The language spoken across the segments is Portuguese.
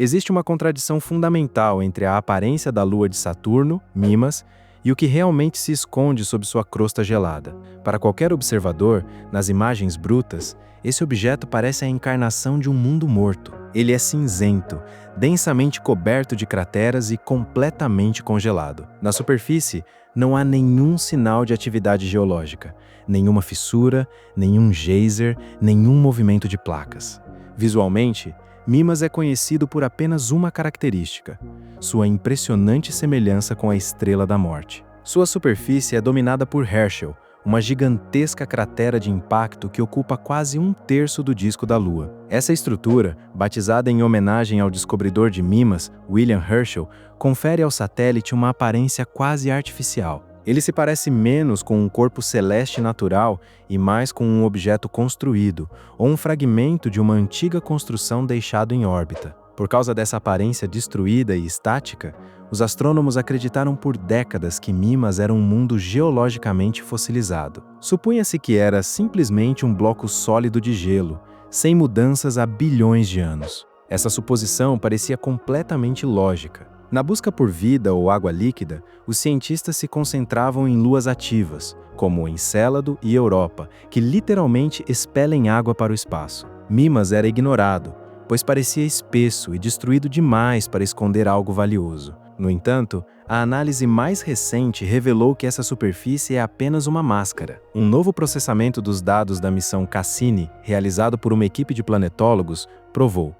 Existe uma contradição fundamental entre a aparência da lua de Saturno, Mimas, e o que realmente se esconde sob sua crosta gelada. Para qualquer observador, nas imagens brutas, esse objeto parece a encarnação de um mundo morto. Ele é cinzento, densamente coberto de crateras e completamente congelado. Na superfície, não há nenhum sinal de atividade geológica, nenhuma fissura, nenhum geyser, nenhum movimento de placas. Visualmente, Mimas é conhecido por apenas uma característica: sua impressionante semelhança com a Estrela da Morte. Sua superfície é dominada por Herschel, uma gigantesca cratera de impacto que ocupa quase um terço do disco da Lua. Essa estrutura, batizada em homenagem ao descobridor de Mimas, William Herschel, confere ao satélite uma aparência quase artificial. Ele se parece menos com um corpo celeste natural e mais com um objeto construído, ou um fragmento de uma antiga construção deixado em órbita. Por causa dessa aparência destruída e estática, os astrônomos acreditaram por décadas que Mimas era um mundo geologicamente fossilizado. Supunha-se que era simplesmente um bloco sólido de gelo, sem mudanças há bilhões de anos. Essa suposição parecia completamente lógica. Na busca por vida ou água líquida, os cientistas se concentravam em luas ativas, como Encélado e Europa, que literalmente expelem água para o espaço. Mimas era ignorado, pois parecia espesso e destruído demais para esconder algo valioso. No entanto, a análise mais recente revelou que essa superfície é apenas uma máscara. Um novo processamento dos dados da missão Cassini, realizado por uma equipe de planetólogos, provou: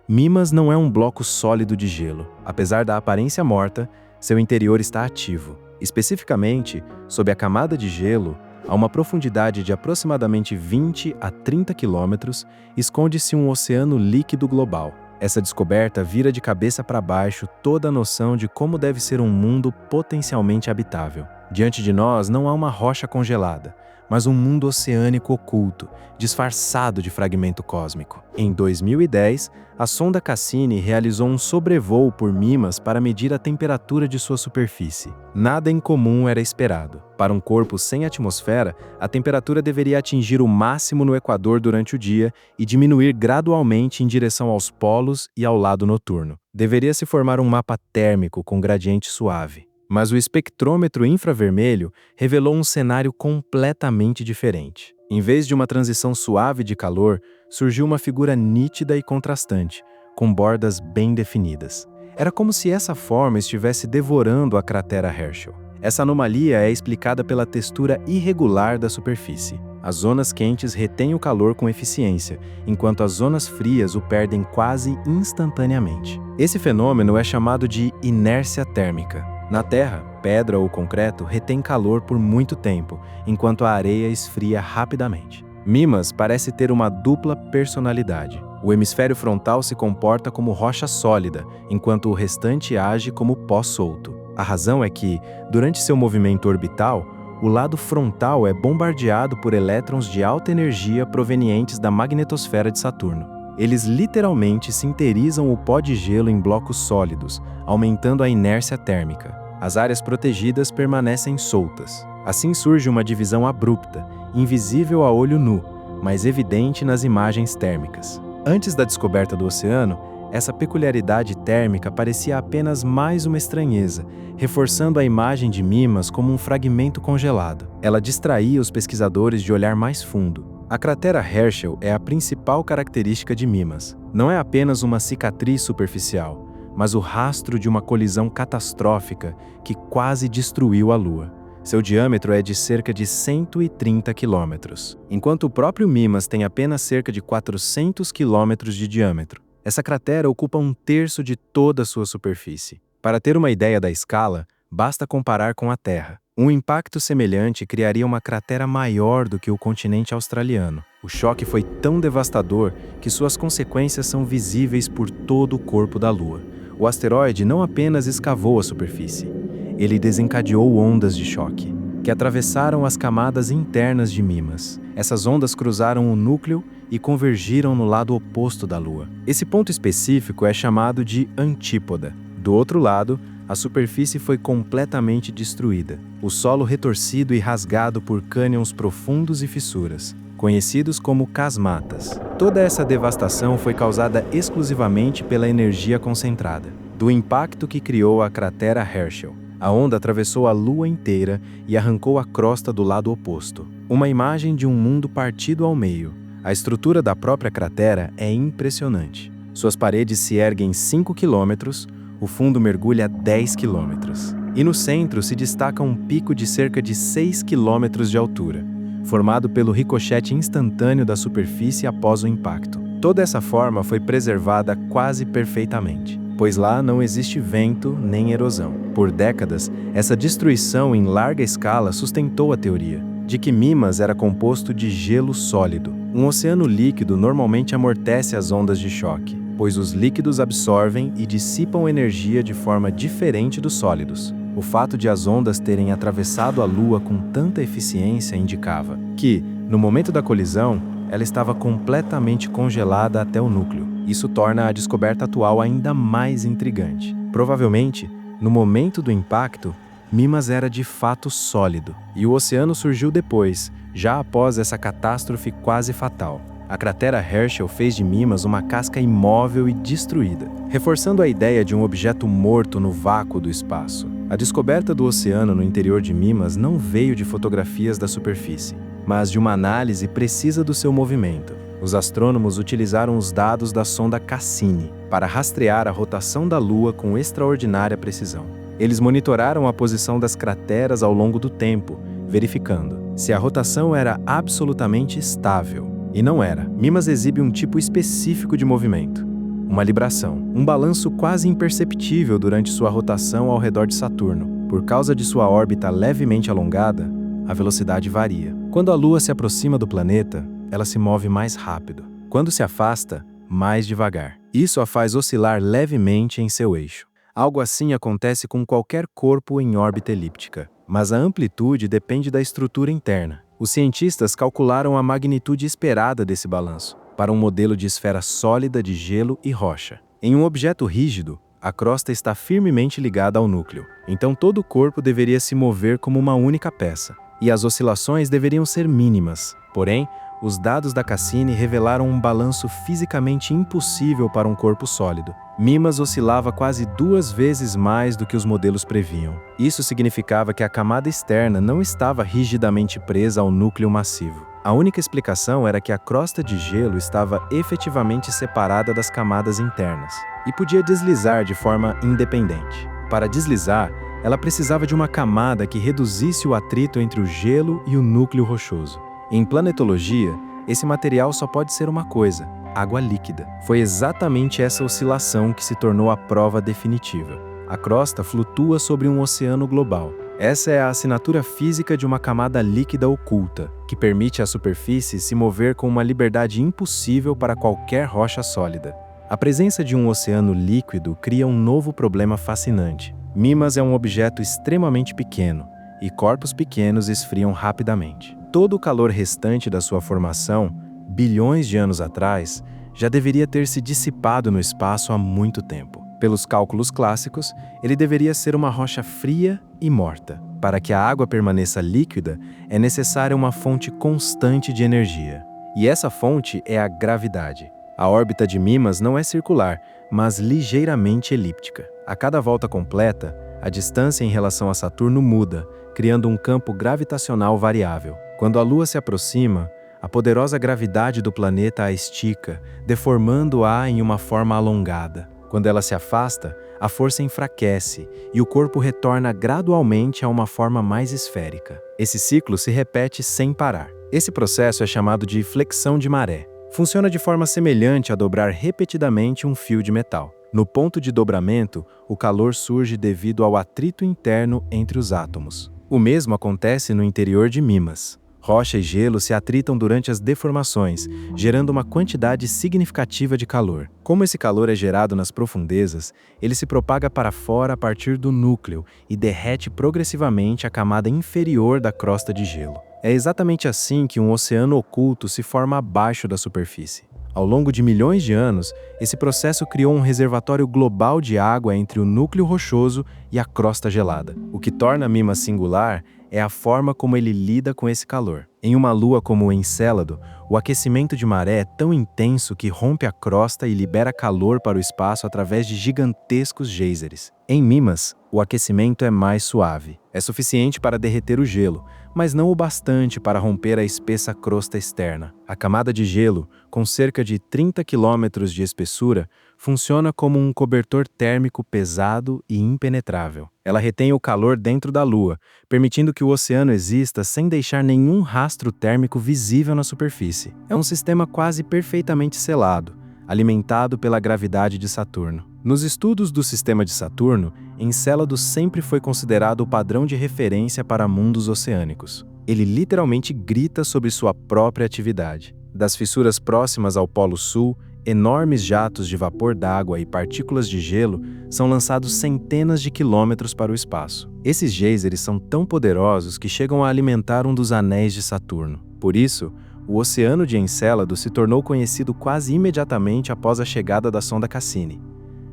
Mimas não é um bloco sólido de gelo. Apesar da aparência morta, seu interior está ativo. Especificamente, sob a camada de gelo, a uma profundidade de aproximadamente 20 a 30 quilômetros, esconde-se um oceano líquido global. Essa descoberta vira de cabeça para baixo toda a noção de como deve ser um mundo potencialmente habitável. Diante de nós não há uma rocha congelada, mas um mundo oceânico oculto, disfarçado de fragmento cósmico. Em 2010, a sonda Cassini realizou um sobrevoo por Mimas para medir a temperatura de sua superfície. Nada incomum era esperado. Para um corpo sem atmosfera, a temperatura deveria atingir o máximo no equador durante o dia e diminuir gradualmente em direção aos polos e ao lado noturno. Deveria se formar um mapa térmico com gradiente suave. Mas o espectrômetro infravermelho revelou um cenário completamente diferente. Em vez de uma transição suave de calor, surgiu uma figura nítida e contrastante, com bordas bem definidas. Era como se essa forma estivesse devorando a cratera Herschel. Essa anomalia é explicada pela textura irregular da superfície. As zonas quentes retêm o calor com eficiência, enquanto as zonas frias o perdem quase instantaneamente. Esse fenômeno é chamado de inércia térmica. Na Terra, pedra ou concreto retém calor por muito tempo, enquanto a areia esfria rapidamente. Mimas parece ter uma dupla personalidade. O hemisfério frontal se comporta como rocha sólida, enquanto o restante age como pó solto. A razão é que, durante seu movimento orbital, o lado frontal é bombardeado por elétrons de alta energia provenientes da magnetosfera de Saturno. Eles literalmente sinterizam o pó de gelo em blocos sólidos, aumentando a inércia térmica. As áreas protegidas permanecem soltas. Assim surge uma divisão abrupta, invisível a olho nu, mas evidente nas imagens térmicas. Antes da descoberta do oceano, essa peculiaridade térmica parecia apenas mais uma estranheza, reforçando a imagem de Mimas como um fragmento congelado. Ela distraía os pesquisadores de olhar mais fundo. A cratera Herschel é a principal característica de Mimas. Não é apenas uma cicatriz superficial, mas o rastro de uma colisão catastrófica que quase destruiu a Lua. Seu diâmetro é de cerca de 130 quilômetros, enquanto o próprio Mimas tem apenas cerca de 400 quilômetros de diâmetro. Essa cratera ocupa um terço de toda a sua superfície. Para ter uma ideia da escala, basta comparar com a Terra. Um impacto semelhante criaria uma cratera maior do que o continente australiano. O choque foi tão devastador que suas consequências são visíveis por todo o corpo da Lua. O asteroide não apenas escavou a superfície, ele desencadeou ondas de choque, que atravessaram as camadas internas de Mimas. Essas ondas cruzaram o núcleo e convergiram no lado oposto da Lua. Esse ponto específico é chamado de antípoda. Do outro lado, a superfície foi completamente destruída, o solo retorcido e rasgado por cânions profundos e fissuras. conhecidos como casmatas. Toda essa devastação foi causada exclusivamente pela energia concentrada, do impacto que criou a cratera Herschel. A onda atravessou a Lua inteira e arrancou a crosta do lado oposto. Uma imagem de um mundo partido ao meio. A estrutura da própria cratera é impressionante. Suas paredes se erguem 5 quilômetros, o fundo mergulha 10 quilômetros. E no centro se destaca um pico de cerca de 6 quilômetros de altura, formado pelo ricochete instantâneo da superfície após o impacto. Toda essa forma foi preservada quase perfeitamente, pois lá não existe vento nem erosão. Por décadas, essa destruição em larga escala sustentou a teoria de que Mimas era composto de gelo sólido. Um oceano líquido normalmente amortece as ondas de choque, pois os líquidos absorvem e dissipam energia de forma diferente dos sólidos. O fato de as ondas terem atravessado a Lua com tanta eficiência indicava que, no momento da colisão, ela estava completamente congelada até o núcleo. Isso torna a descoberta atual ainda mais intrigante. Provavelmente, no momento do impacto, Mimas era de fato sólido, e o oceano surgiu depois, já após essa catástrofe quase fatal. A cratera Herschel fez de Mimas uma casca imóvel e destruída, reforçando a ideia de um objeto morto no vácuo do espaço. A descoberta do oceano no interior de Mimas não veio de fotografias da superfície, mas de uma análise precisa do seu movimento. Os astrônomos utilizaram os dados da sonda Cassini para rastrear a rotação da Lua com extraordinária precisão. Eles monitoraram a posição das crateras ao longo do tempo, verificando se a rotação era absolutamente estável. E não era. Mimas exibe um tipo específico de movimento, uma libração, um balanço quase imperceptível durante sua rotação ao redor de Saturno. Por causa de sua órbita levemente alongada, a velocidade varia. Quando a Lua se aproxima do planeta, ela se move mais rápido. Quando se afasta, mais devagar. Isso a faz oscilar levemente em seu eixo. Algo assim acontece com qualquer corpo em órbita elíptica, mas a amplitude depende da estrutura interna. Os cientistas calcularam a magnitude esperada desse balanço para um modelo de esfera sólida de gelo e rocha. Em um objeto rígido, a crosta está firmemente ligada ao núcleo, então todo o corpo deveria se mover como uma única peça, e as oscilações deveriam ser mínimas. Porém, os dados da Cassini revelaram um balanço fisicamente impossível para um corpo sólido. Mimas oscilava quase 2 vezes mais do que os modelos previam. Isso significava que a camada externa não estava rigidamente presa ao núcleo massivo. A única explicação era que a crosta de gelo estava efetivamente separada das camadas internas e podia deslizar de forma independente. Para deslizar, ela precisava de uma camada que reduzisse o atrito entre o gelo e o núcleo rochoso. Em planetologia, esse material só pode ser uma coisa: água líquida. Foi exatamente essa oscilação que se tornou a prova definitiva. A crosta flutua sobre um oceano global. Essa é a assinatura física de uma camada líquida oculta, que permite à superfície se mover com uma liberdade impossível para qualquer rocha sólida. A presença de um oceano líquido cria um novo problema fascinante. Mimas é um objeto extremamente pequeno, e corpos pequenos esfriam rapidamente. Todo o calor restante da sua formação, bilhões de anos atrás, já deveria ter se dissipado no espaço há muito tempo. Pelos cálculos clássicos, ele deveria ser uma rocha fria e morta. Para que a água permaneça líquida, é necessária uma fonte constante de energia. E essa fonte é a gravidade. A órbita de Mimas não é circular, mas ligeiramente elíptica. A cada volta completa, a distância em relação a Saturno muda, criando um campo gravitacional variável. Quando a Lua se aproxima, a poderosa gravidade do planeta a estica, deformando-a em uma forma alongada. Quando ela se afasta, a força enfraquece e o corpo retorna gradualmente a uma forma mais esférica. Esse ciclo se repete sem parar. Esse processo é chamado de flexão de maré. Funciona de forma semelhante a dobrar repetidamente um fio de metal. No ponto de dobramento, o calor surge devido ao atrito interno entre os átomos. O mesmo acontece no interior de Mimas. Rocha e gelo se atritam durante as deformações, gerando uma quantidade significativa de calor. Como esse calor é gerado nas profundezas, ele se propaga para fora a partir do núcleo e derrete progressivamente a camada inferior da crosta de gelo. É exatamente assim que um oceano oculto se forma abaixo da superfície. Ao longo de milhões de anos, esse processo criou um reservatório global de água entre o núcleo rochoso e a crosta gelada. O que torna Mimas singular é a forma como ele lida com esse calor. Em uma lua como o Encélado, o aquecimento de maré é tão intenso que rompe a crosta e libera calor para o espaço através de gigantescos geysers. Em Mimas, o aquecimento é mais suave. É suficiente para derreter o gelo, mas não o bastante para romper a espessa crosta externa. A camada de gelo, com cerca de 30 quilômetros de espessura, funciona como um cobertor térmico pesado e impenetrável. Ela retém o calor dentro da Lua, permitindo que o oceano exista sem deixar nenhum rastro térmico visível na superfície. É um sistema quase perfeitamente selado, alimentado pela gravidade de Saturno. Nos estudos do sistema de Saturno, Encélado sempre foi considerado o padrão de referência para mundos oceânicos. Ele literalmente grita sobre sua própria atividade. Das fissuras próximas ao Polo Sul, enormes jatos de vapor d'água e partículas de gelo são lançados centenas de quilômetros para o espaço. Esses geysers são tão poderosos que chegam a alimentar um dos anéis de Saturno. Por isso, o oceano de Encélado se tornou conhecido quase imediatamente após a chegada da sonda Cassini.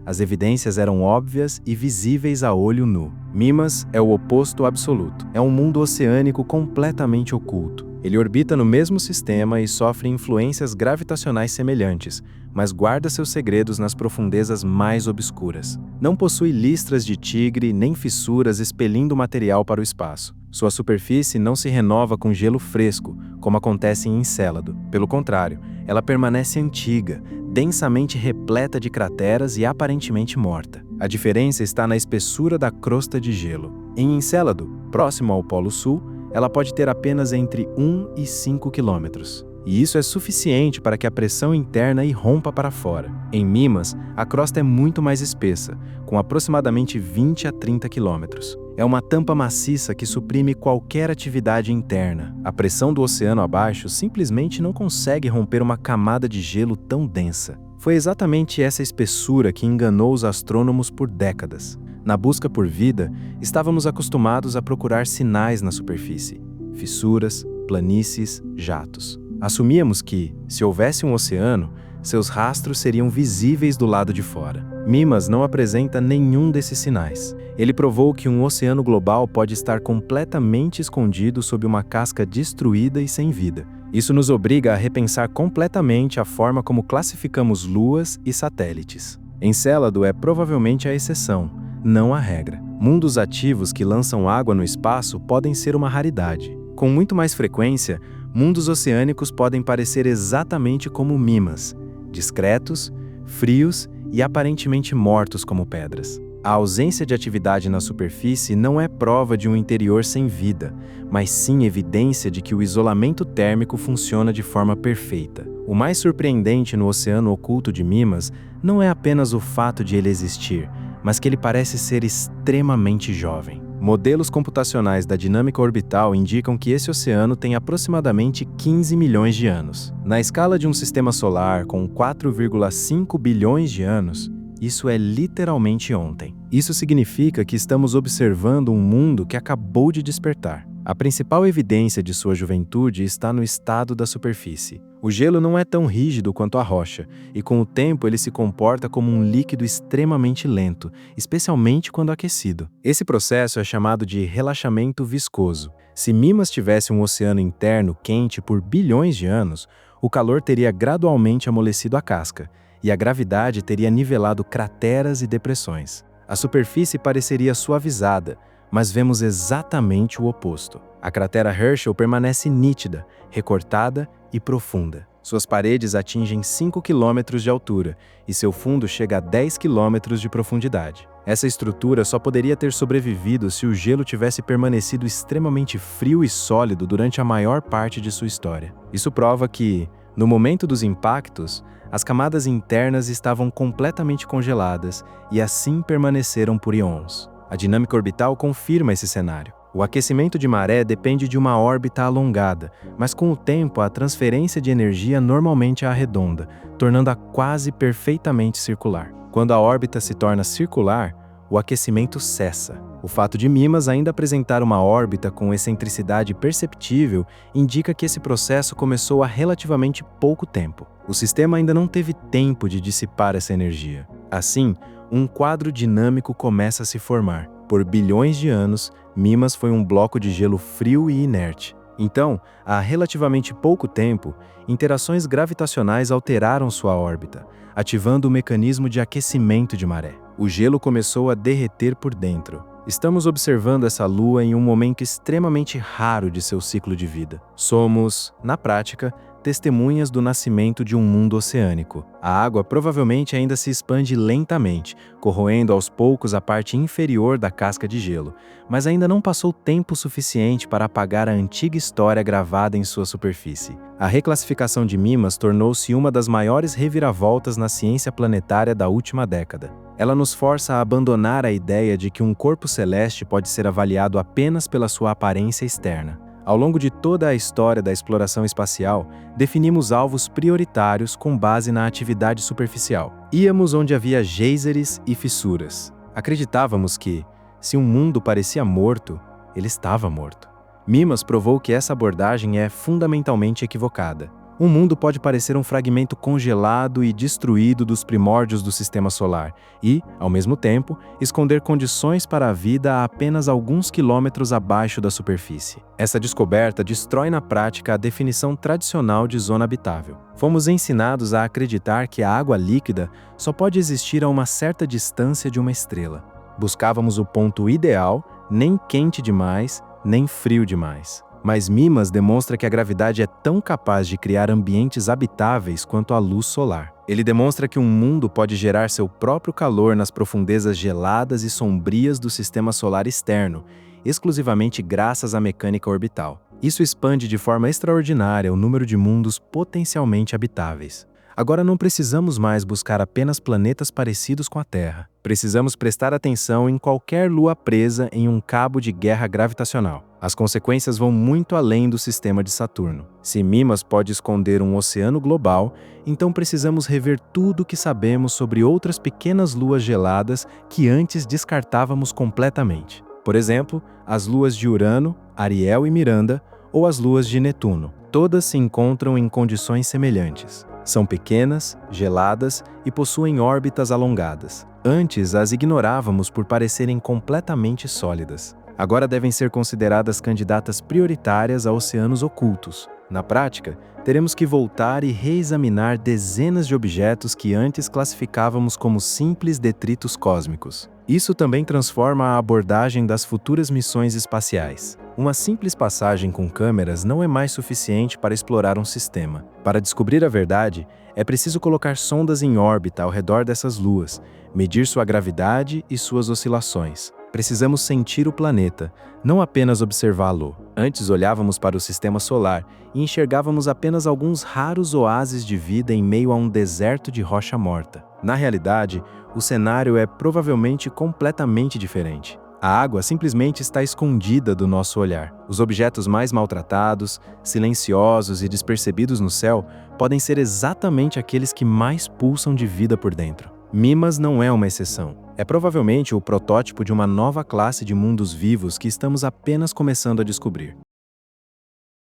As evidências eram óbvias e visíveis a olho nu. Mimas é o oposto absoluto. É um mundo oceânico completamente oculto. Ele orbita no mesmo sistema e sofre influências gravitacionais semelhantes, mas guarda seus segredos nas profundezas mais obscuras. Não possui listras de tigre nem fissuras expelindo material para o espaço. Sua superfície não se renova com gelo fresco, como acontece em Encélado. Pelo contrário, ela permanece antiga, densamente repleta de crateras e aparentemente morta. A diferença está na espessura da crosta de gelo. Em Encélado, próximo ao Polo Sul, ela pode ter apenas entre 1 e 5 quilômetros. E isso é suficiente para que a pressão interna irrompa para fora. Em Mimas, a crosta é muito mais espessa, com aproximadamente 20 a 30 quilômetros. É uma tampa maciça que suprime qualquer atividade interna. A pressão do oceano abaixo simplesmente não consegue romper uma camada de gelo tão densa. Foi exatamente essa espessura que enganou os astrônomos por décadas. Na busca por vida, estávamos acostumados a procurar sinais na superfície: fissuras, planícies, jatos. Assumíamos que, se houvesse um oceano, seus rastros seriam visíveis do lado de fora. Mimas não apresenta nenhum desses sinais. Ele provou que um oceano global pode estar completamente escondido sob uma casca destruída e sem vida. Isso nos obriga a repensar completamente a forma como classificamos luas e satélites. Encélado é provavelmente a exceção, não a regra. Mundos ativos que lançam água no espaço podem ser uma raridade. Com muito mais frequência, mundos oceânicos podem parecer exatamente como Mimas, discretos, frios e aparentemente mortos como pedras. A ausência de atividade na superfície não é prova de um interior sem vida, mas sim evidência de que o isolamento térmico funciona de forma perfeita. O mais surpreendente no oceano oculto de Mimas não é apenas o fato de ele existir, mas que ele parece ser extremamente jovem. Modelos computacionais da dinâmica orbital indicam que esse oceano tem aproximadamente 15 milhões de anos. Na escala de um sistema solar com 4,5 bilhões de anos, isso é literalmente ontem. Isso significa que estamos observando um mundo que acabou de despertar. A principal evidência de sua juventude está no estado da superfície. O gelo não é tão rígido quanto a rocha, e com o tempo ele se comporta como um líquido extremamente lento, especialmente quando aquecido. Esse processo é chamado de relaxamento viscoso. Se Mimas tivesse um oceano interno quente por bilhões de anos, o calor teria gradualmente amolecido a casca, e a gravidade teria nivelado crateras e depressões. A superfície pareceria suavizada, mas vemos exatamente o oposto. A cratera Herschel permanece nítida, recortada e profunda. Suas paredes atingem 5 quilômetros de altura e seu fundo chega a 10 quilômetros de profundidade. Essa estrutura só poderia ter sobrevivido se o gelo tivesse permanecido extremamente frio e sólido durante a maior parte de sua história. Isso prova que, no momento dos impactos, as camadas internas estavam completamente congeladas e assim permaneceram por íons. A dinâmica orbital confirma esse cenário. O aquecimento de maré depende de uma órbita alongada, mas com o tempo a transferência de energia normalmente é arredonda, tornando-a quase perfeitamente circular. Quando a órbita se torna circular, o aquecimento cessa. O fato de Mimas ainda apresentar uma órbita com excentricidade perceptível indica que esse processo começou há relativamente pouco tempo. O sistema ainda não teve tempo de dissipar essa energia. Assim, um quadro dinâmico começa a se formar. Por bilhões de anos, Mimas foi um bloco de gelo frio e inerte. Então, há relativamente pouco tempo, interações gravitacionais alteraram sua órbita, ativando o mecanismo de aquecimento de maré. O gelo começou a derreter por dentro. Estamos observando essa lua em um momento extremamente raro de seu ciclo de vida. Somos, na prática, testemunhas do nascimento de um mundo oceânico. A água provavelmente ainda se expande lentamente, corroendo aos poucos a parte inferior da casca de gelo, mas ainda não passou tempo suficiente para apagar a antiga história gravada em sua superfície. A reclassificação de Mimas tornou-se uma das maiores reviravoltas na ciência planetária da última década. Ela nos força a abandonar a ideia de que um corpo celeste pode ser avaliado apenas pela sua aparência externa. Ao longo de toda a história da exploração espacial, definimos alvos prioritários com base na atividade superficial. Íamos onde havia geysers e fissuras. Acreditávamos que, se um mundo parecia morto, ele estava morto. Mimas provou que essa abordagem é fundamentalmente equivocada. Um mundo pode parecer um fragmento congelado e destruído dos primórdios do sistema solar e, ao mesmo tempo, esconder condições para a vida a apenas alguns quilômetros abaixo da superfície. Essa descoberta destrói na prática a definição tradicional de zona habitável. Fomos ensinados a acreditar que a água líquida só pode existir a uma certa distância de uma estrela. Buscávamos o ponto ideal, nem quente demais, nem frio demais. Mas Mimas demonstra que a gravidade é tão capaz de criar ambientes habitáveis quanto a luz solar. Ele demonstra que um mundo pode gerar seu próprio calor nas profundezas geladas e sombrias do sistema solar externo, exclusivamente graças à mecânica orbital. Isso expande de forma extraordinária o número de mundos potencialmente habitáveis. Agora não precisamos mais buscar apenas planetas parecidos com a Terra. Precisamos prestar atenção em qualquer lua presa em um cabo de guerra gravitacional. As consequências vão muito além do sistema de Saturno. Se Mimas pode esconder um oceano global, então precisamos rever tudo o que sabemos sobre outras pequenas luas geladas que antes descartávamos completamente. Por exemplo, as luas de Urano, Ariel e Miranda, ou as luas de Netuno. Todas se encontram em condições semelhantes. São pequenas, geladas e possuem órbitas alongadas. Antes as ignorávamos por parecerem completamente sólidas. Agora devem ser consideradas candidatas prioritárias a oceanos ocultos. Na prática, teremos que voltar e reexaminar dezenas de objetos que antes classificávamos como simples detritos cósmicos. Isso também transforma a abordagem das futuras missões espaciais. Uma simples passagem com câmeras não é mais suficiente para explorar um sistema. Para descobrir a verdade, é preciso colocar sondas em órbita ao redor dessas luas, medir sua gravidade e suas oscilações. Precisamos sentir o planeta, não apenas observá-lo. Antes olhávamos para o sistema solar e enxergávamos apenas alguns raros oásis de vida em meio a um deserto de rocha morta. Na realidade, o cenário é provavelmente completamente diferente. A água simplesmente está escondida do nosso olhar. Os objetos mais maltratados, silenciosos e despercebidos no céu podem ser exatamente aqueles que mais pulsam de vida por dentro. Mimas não é uma exceção. É provavelmente o protótipo de uma nova classe de mundos vivos que estamos apenas começando a descobrir.